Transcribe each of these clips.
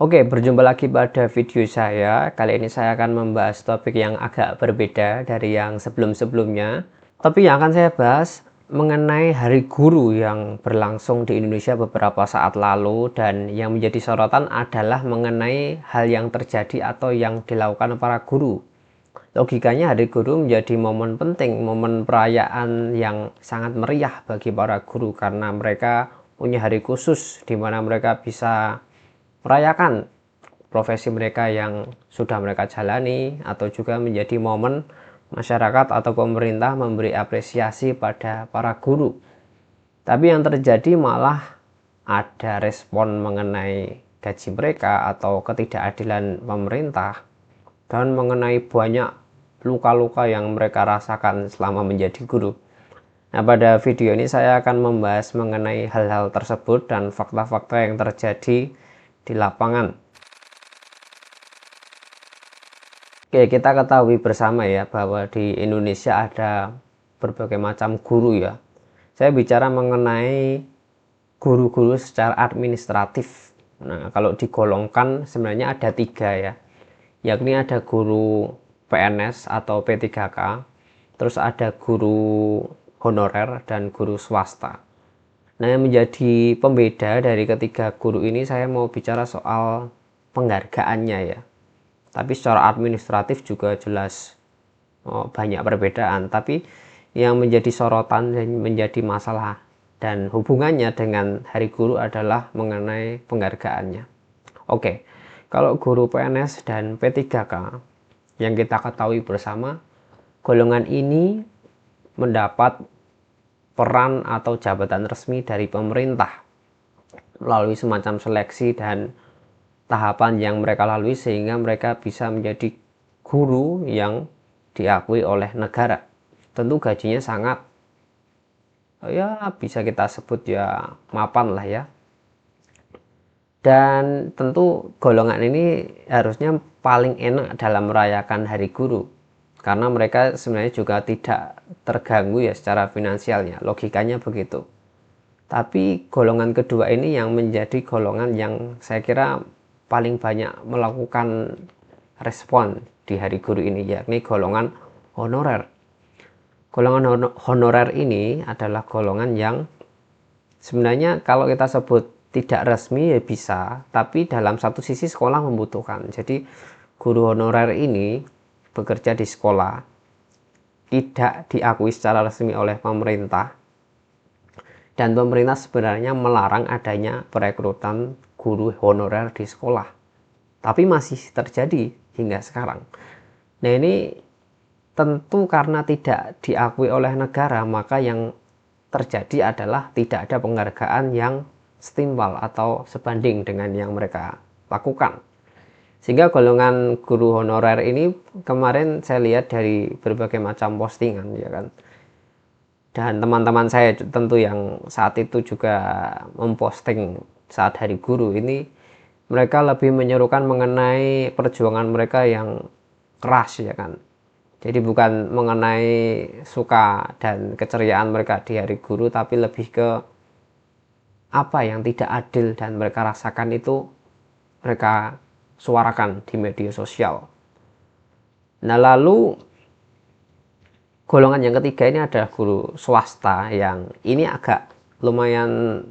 Oke, berjumpa lagi pada video saya. Kali ini saya akan membahas topik yang agak berbeda dari yang sebelum-sebelumnya. Topik yang akan saya bahas mengenai Hari Guru yang berlangsung di Indonesia beberapa saat lalu, dan yang menjadi sorotan adalah mengenai hal yang terjadi atau yang dilakukan para guru. Logikanya Hari Guru menjadi momen penting, momen perayaan yang sangat meriah bagi para guru karena mereka punya hari khusus di mana mereka bisa merayakan profesi mereka yang sudah mereka jalani, atau juga menjadi momen masyarakat atau pemerintah memberi apresiasi pada para guru. Tapi yang terjadi malah ada respon mengenai gaji mereka atau ketidakadilan pemerintah, dan mengenai banyak luka-luka yang mereka rasakan selama menjadi guru. Nah, pada video ini saya akan membahas mengenai hal-hal tersebut dan fakta-fakta yang terjadi di lapangan. Oke, kita ketahui bersama ya bahwa di Indonesia ada berbagai macam guru ya. Saya bicara mengenai guru-guru secara administratif. Nah, kalau digolongkan sebenarnya ada 3 ya, yakni ada guru PNS atau P3K, terus ada guru honorer dan guru swasta. Nah, yang menjadi pembeda dari ketiga guru ini, saya mau bicara soal penghargaannya ya. Tapi secara administratif juga jelas banyak perbedaan. Tapi yang menjadi sorotan dan menjadi masalah dan hubungannya dengan Hari Guru adalah mengenai penghargaannya. Oke, kalau guru PNS dan P3K yang kita ketahui bersama, golongan ini mendapat peran atau jabatan resmi dari pemerintah melalui semacam seleksi dan tahapan yang mereka lalui sehingga mereka bisa menjadi guru yang diakui oleh negara. Tentu gajinya sangat, ya bisa kita sebut ya mapan lah ya. Dan tentu golongan ini harusnya paling enak dalam merayakan Hari Guru, karena mereka sebenarnya juga tidak terganggu ya secara finansialnya, logikanya begitu. Tapi golongan kedua ini yang menjadi golongan yang saya kira paling banyak melakukan respon di Hari Guru ini, yakni golongan honorer. Golongan honorer ini adalah golongan yang sebenarnya kalau kita sebut tidak resmi ya bisa, tapi dalam satu sisi sekolah membutuhkan. Jadi guru honorer ini bekerja di sekolah, tidak diakui secara resmi oleh pemerintah, dan pemerintah sebenarnya melarang adanya perekrutan guru honorer di sekolah, tapi masih terjadi hingga sekarang. Nah, ini tentu karena tidak diakui oleh negara, maka yang terjadi adalah tidak ada penghargaan yang setimpal atau sebanding dengan yang mereka lakukan. Sehingga golongan guru honorer ini kemarin saya lihat dari berbagai macam postingan ya kan, dan teman-teman saya tentu yang saat itu juga memposting saat Hari Guru ini, mereka lebih menyerukan mengenai perjuangan mereka yang keras ya kan. Jadi bukan mengenai suka dan keceriaan mereka di Hari Guru, tapi lebih ke apa yang tidak adil dan mereka rasakan itu mereka suarakan di media sosial. Nah, lalu golongan yang ketiga ini adalah guru swasta, yang ini agak lumayan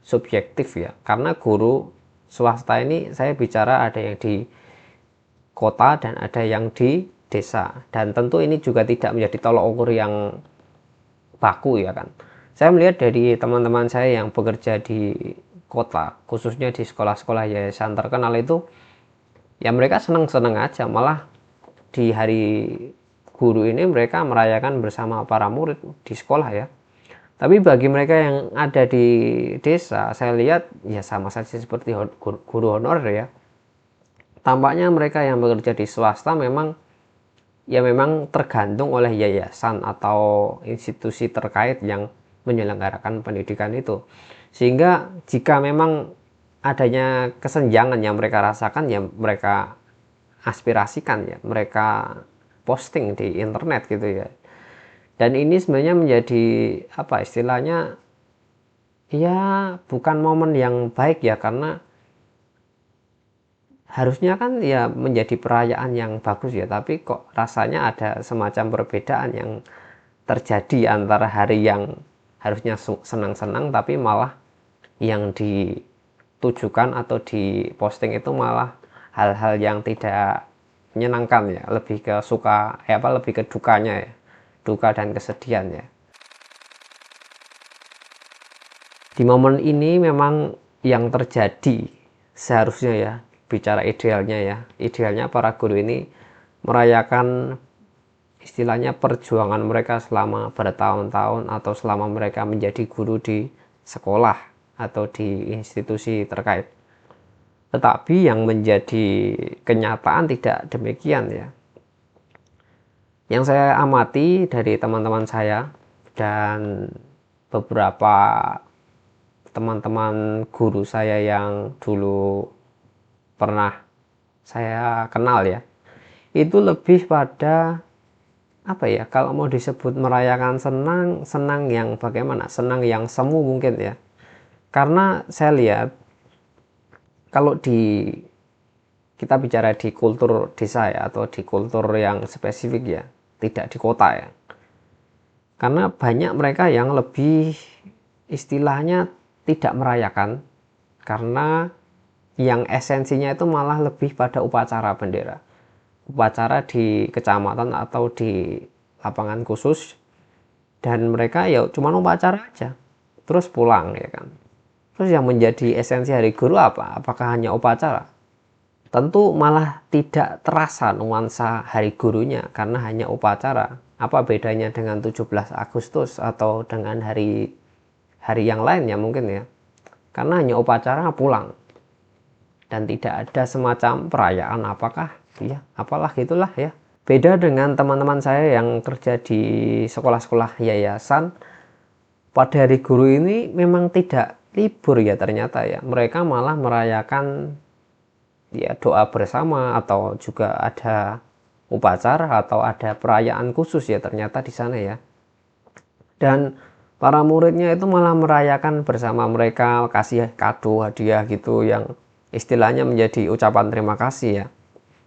subjektif ya, karena guru swasta ini saya bicara ada yang di kota dan ada yang di desa, dan tentu ini juga tidak menjadi tolok ukur yang baku ya kan. Saya melihat dari teman-teman saya yang bekerja di kota, khususnya di sekolah-sekolah yayasan terkenal itu, ya mereka senang-senang aja, malah di Hari Guru ini mereka merayakan bersama para murid di sekolah ya. Tapi bagi mereka yang ada di desa, saya lihat ya sama saja seperti guru honorer ya. Tampaknya mereka yang bekerja di swasta memang tergantung oleh yayasan atau institusi terkait yang menyelenggarakan pendidikan itu. Sehingga jika memang adanya kesenjangan yang mereka rasakan, ya mereka aspirasikan ya, mereka posting di internet gitu ya. Dan ini sebenarnya menjadi apa istilahnya, ya bukan momen yang baik ya, karena harusnya kan ya menjadi perayaan yang bagus ya, tapi kok rasanya ada semacam perbedaan yang terjadi antara hari yang harusnya senang-senang tapi malah yang ditujukan atau diposting itu malah hal-hal yang tidak menyenangkan ya, lebih ke lebih ke dukanya ya, duka dan kesedihan ya. Di momen ini memang yang terjadi seharusnya ya, bicara idealnya para guru ini merayakan istilahnya perjuangan mereka selama bertahun-tahun atau selama mereka menjadi guru di sekolah atau di institusi terkait. Tetapi yang menjadi kenyataan tidak demikian ya. Yang saya amati dari teman-teman saya dan beberapa teman-teman guru saya yang dulu pernah saya kenal ya, itu lebih pada apa ya, kalau mau disebut merayakan senang yang bagaimana, senang yang semu mungkin ya. Karena saya lihat kalau kita bicara di kultur desa ya, atau di kultur yang spesifik ya, tidak di kota ya, karena banyak mereka yang lebih istilahnya tidak merayakan, karena yang esensinya itu malah lebih pada upacara bendera, upacara di kecamatan atau di lapangan khusus, dan mereka ya cuma upacara aja terus pulang ya kan. Terus yang menjadi esensi hari guru apa? Apakah hanya upacara? Tentu malah tidak terasa nuansa hari gurunya karena hanya upacara. Apa bedanya dengan 17 Agustus atau dengan hari yang lain ya mungkin ya. Karena hanya upacara pulang. Dan tidak ada semacam perayaan apakah ya, apalah gitulah ya. Beda dengan teman-teman saya yang kerja di sekolah-sekolah yayasan, pada hari guru ini memang tidak libur ya ternyata ya. Mereka malah merayakan ya doa bersama, atau juga ada upacara atau ada perayaan khusus ya ternyata di sana ya. Dan para muridnya itu malah merayakan bersama, mereka kasih kado hadiah gitu yang istilahnya menjadi ucapan terima kasih ya.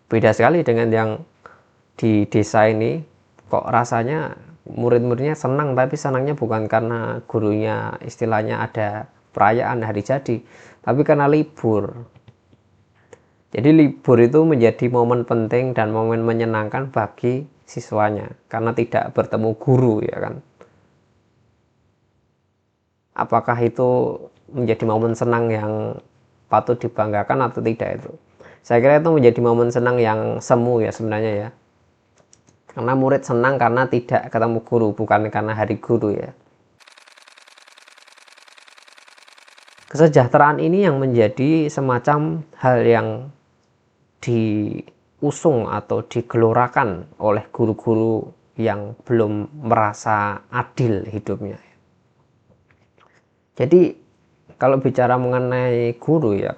Beda sekali dengan yang di desa ini, kok rasanya murid-muridnya senang, tapi senangnya bukan karena gurunya istilahnya ada perayaan hari jadi, tapi karena libur. Jadi libur itu menjadi momen penting dan momen menyenangkan bagi siswanya karena tidak bertemu guru ya kan. Apakah itu menjadi momen senang yang patut dibanggakan atau tidak itu? Saya kira itu menjadi momen senang yang semu ya sebenarnya ya. Karena murid senang karena tidak ketemu guru, bukan karena hari guru ya. Kesejahteraan ini yang menjadi semacam hal yang diusung atau digelorakan oleh guru-guru yang belum merasa adil hidupnya. Jadi kalau bicara mengenai guru ya,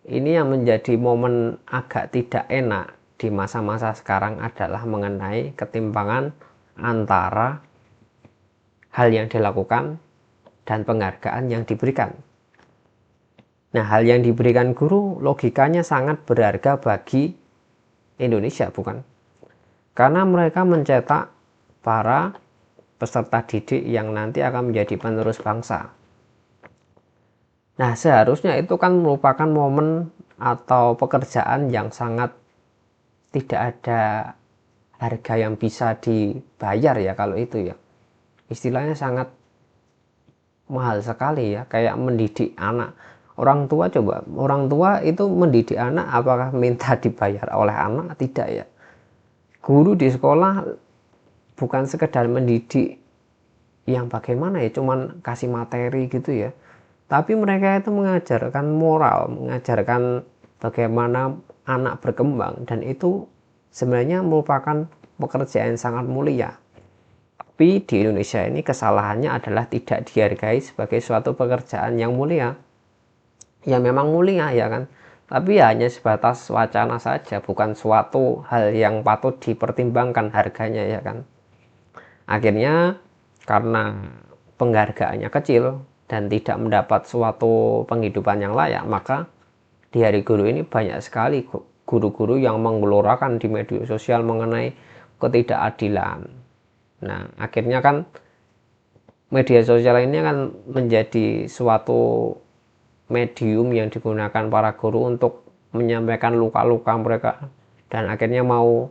ini yang menjadi momen agak tidak enak di masa-masa sekarang adalah mengenai ketimpangan antara hal yang dilakukan dan penghargaan yang diberikan. Nah, hal yang diberikan guru logikanya sangat berharga bagi Indonesia, bukan? Karena mereka mencetak para peserta didik yang nanti akan menjadi penerus bangsa. Nah, seharusnya itu kan merupakan momen atau pekerjaan yang sangat tidak ada harga yang bisa dibayar ya kalau itu ya. Istilahnya sangat mahal sekali ya, kayak mendidik anak. Orang tua itu mendidik anak apakah minta dibayar oleh anak? Tidak ya. Guru di sekolah bukan sekedar mendidik yang bagaimana ya, cuman kasih materi gitu ya. Tapi mereka itu mengajarkan moral, mengajarkan bagaimana anak berkembang, dan itu sebenarnya merupakan pekerjaan yang sangat mulia. Tapi di Indonesia ini kesalahannya adalah tidak dihargai sebagai suatu pekerjaan yang mulia. Ya memang mulia ya kan, tapi ya hanya sebatas wacana saja, bukan suatu hal yang patut dipertimbangkan harganya ya kan. Akhirnya karena penghargaannya kecil dan tidak mendapat suatu penghidupan yang layak, maka di hari guru ini banyak sekali guru-guru yang menggelorakan di media sosial mengenai ketidakadilan. Nah, akhirnya kan media sosial ini kan menjadi suatu medium yang digunakan para guru untuk menyampaikan luka-luka mereka, dan akhirnya mau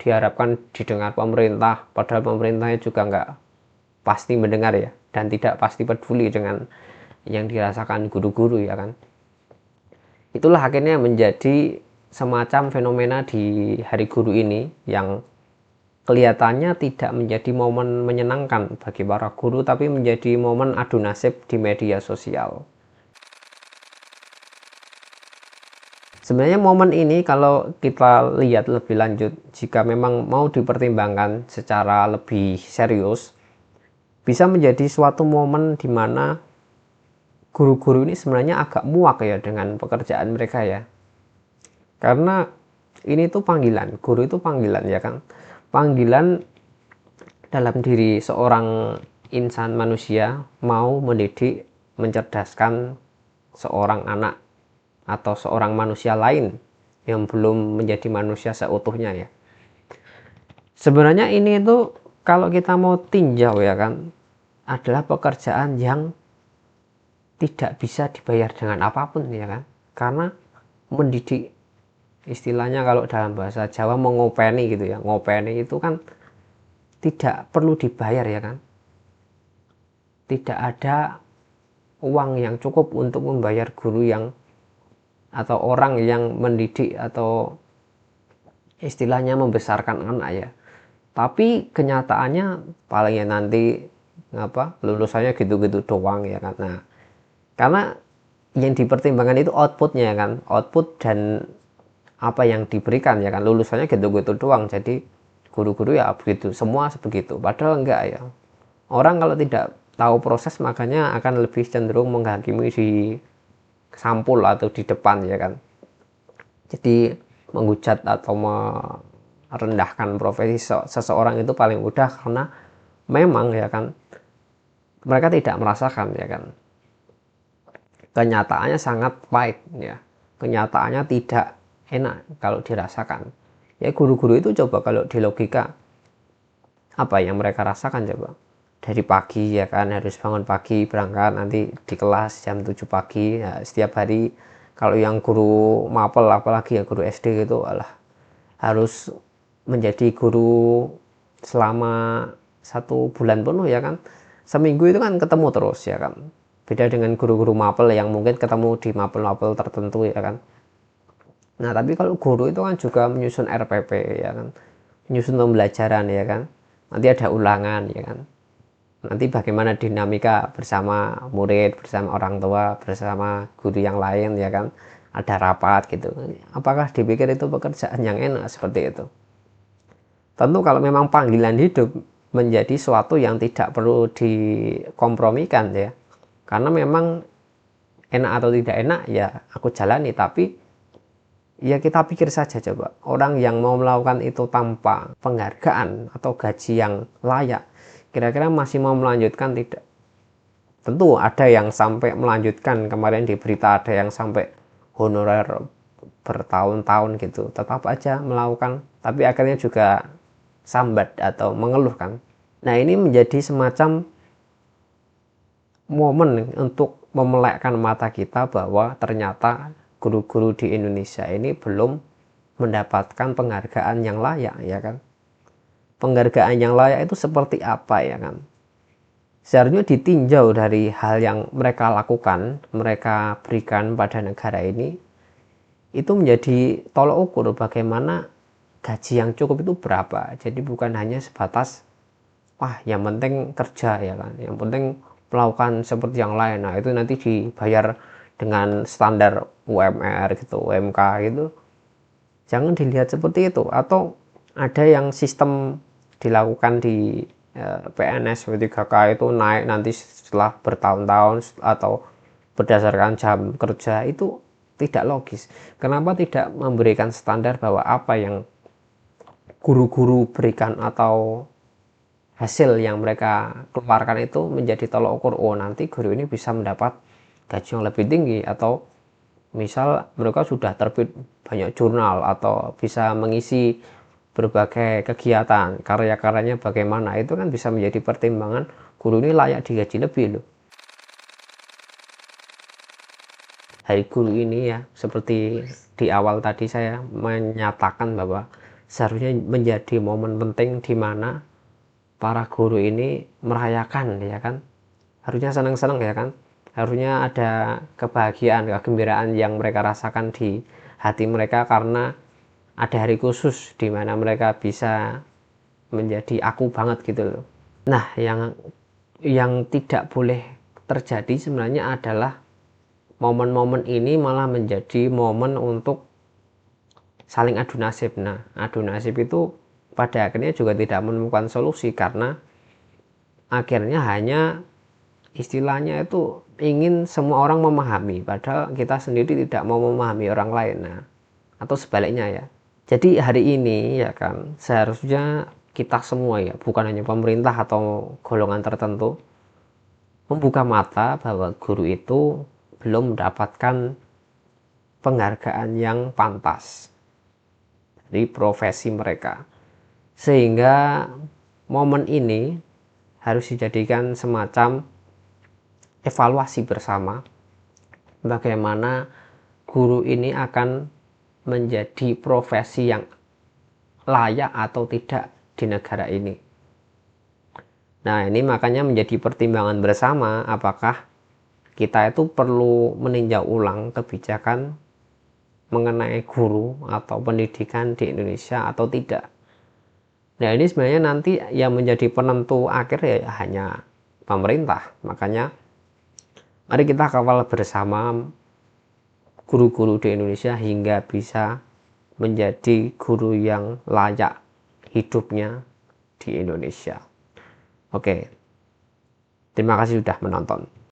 diharapkan didengar pemerintah, padahal pemerintahnya juga nggak pasti mendengar ya, dan tidak pasti peduli dengan yang dirasakan guru-guru ya kan. Itulah akhirnya menjadi semacam fenomena di hari guru ini yang kelihatannya tidak menjadi momen menyenangkan bagi para guru, tapi menjadi momen adu nasib di media sosial. Sebenarnya momen ini kalau kita lihat lebih lanjut, jika memang mau dipertimbangkan secara lebih serius, bisa menjadi suatu momen di mana guru-guru ini sebenarnya agak muak ya dengan pekerjaan mereka ya. Karena ini tuh panggilan, guru itu panggilan ya kan. Panggilan dalam diri seorang insan manusia mau mendidik, mencerdaskan seorang anak atau seorang manusia lain yang belum menjadi manusia seutuhnya ya. Sebenarnya ini itu kalau kita mau tinjau ya kan, adalah pekerjaan yang tidak bisa dibayar dengan apapun ya kan. Karena mendidik, istilahnya kalau dalam bahasa Jawa mengopeni gitu ya, ngopeni itu kan tidak perlu dibayar ya kan. Tidak ada uang yang cukup untuk membayar guru yang atau orang yang mendidik atau istilahnya membesarkan anak ya. Tapi kenyataannya paling ya nanti lulusannya gitu-gitu doang ya kan. Nah, karena yang dipertimbangkan itu outputnya kan, output dan apa yang diberikan ya kan, lulusannya gitu-gitu doang. Jadi guru-guru ya begitu, semua sebegitu. Padahal enggak ya. Orang kalau tidak tahu proses makanya akan lebih cenderung menghakimi di sampul atau di depan ya kan. Jadi menghujat atau merendahkan profesi seseorang itu paling mudah, karena memang ya kan mereka tidak merasakan ya kan. Kenyataannya sangat pahit ya. Kenyataannya tidak enak kalau dirasakan. Ya guru-guru itu coba kalau di logika, apa yang mereka rasakan coba? Dari pagi ya kan, harus bangun pagi berangkat nanti di kelas jam 7 pagi ya, setiap hari. Kalau yang guru mapel apalagi ya guru SD gitu, harus menjadi guru selama 1 bulan penuh ya kan, seminggu itu kan ketemu terus ya kan. Beda dengan guru-guru mapel yang mungkin ketemu di mapel-mapel tertentu ya kan. Nah tapi kalau guru itu kan juga menyusun RPP ya kan, menyusun pembelajaran ya kan, nanti ada ulangan ya kan, nanti bagaimana dinamika bersama murid, bersama orang tua, bersama guru yang lain ya kan, ada rapat gitu. Apakah dipikir itu pekerjaan yang enak seperti itu? Tentu kalau memang panggilan hidup menjadi suatu yang tidak perlu dikompromikan ya, karena memang enak atau tidak enak ya aku jalani. Tapi ya kita pikir saja coba, orang yang mau melakukan itu tanpa penghargaan atau gaji yang layak, kira-kira masih mau melanjutkan tidak? Tentu ada yang sampai melanjutkan, kemarin di berita ada yang sampai honorer bertahun-tahun gitu, tetap aja melakukan, tapi akhirnya juga sambat atau mengeluhkan. Nah ini menjadi semacam momen untuk memelekkan mata kita bahwa ternyata guru-guru di Indonesia ini belum mendapatkan penghargaan yang layak ya kan. Penghargaan yang layak itu seperti apa ya kan. Seharusnya ditinjau dari hal yang mereka lakukan, mereka berikan pada negara ini, itu menjadi tolok ukur bagaimana gaji yang cukup itu berapa. Jadi bukan hanya sebatas wah yang penting kerja ya kan, yang penting melakukan seperti yang lain, nah itu nanti dibayar dengan standar UMR gitu, UMK gitu. Jangan dilihat seperti itu. Atau ada yang sistem dilakukan di PNS W3K itu naik nanti setelah bertahun-tahun atau berdasarkan jam kerja, itu tidak logis. Kenapa tidak memberikan standar bahwa apa yang guru-guru berikan atau hasil yang mereka keluarkan itu menjadi tolok ukur, oh nanti guru ini bisa mendapat gaji yang lebih tinggi atau Misal mereka sudah terbit banyak jurnal atau bisa mengisi berbagai kegiatan, karya-karyanya bagaimana, itu kan bisa menjadi pertimbangan guru ini layak digaji lebih loh. Hari guru ini ya, seperti di awal tadi saya menyatakan bahwa seharusnya menjadi momen penting di mana para guru ini merayakan, ya kan, harusnya senang-senang, ya kan, harusnya ada kebahagiaan, kegembiraan yang mereka rasakan di hati mereka karena ada hari khusus di mana mereka bisa menjadi aku banget gitu loh. Nah, yang tidak boleh terjadi sebenarnya adalah momen-momen ini malah menjadi momen untuk saling adu nasib. Nah, adu nasib itu pada akhirnya juga tidak menemukan solusi karena akhirnya hanya istilahnya itu ingin semua orang memahami, padahal kita sendiri tidak mau memahami orang lain. Nah, atau sebaliknya ya. Jadi hari ini ya kan, seharusnya kita semua ya, bukan hanya pemerintah atau golongan tertentu, membuka mata bahwa guru itu belum mendapatkan penghargaan yang pantas dari profesi mereka. Sehingga momen ini harus dijadikan semacam evaluasi bersama bagaimana guru ini akan menjadi profesi yang layak atau tidak di negara ini. Nah, ini makanya menjadi pertimbangan bersama apakah kita itu perlu meninjau ulang kebijakan mengenai guru atau pendidikan di Indonesia atau tidak. Nah, ini sebenarnya nanti yang menjadi penentu akhir ya hanya pemerintah. Makanya mari kita kawal bersama guru-guru di Indonesia hingga bisa menjadi guru yang layak hidupnya di Indonesia. Oke, terima kasih sudah menonton.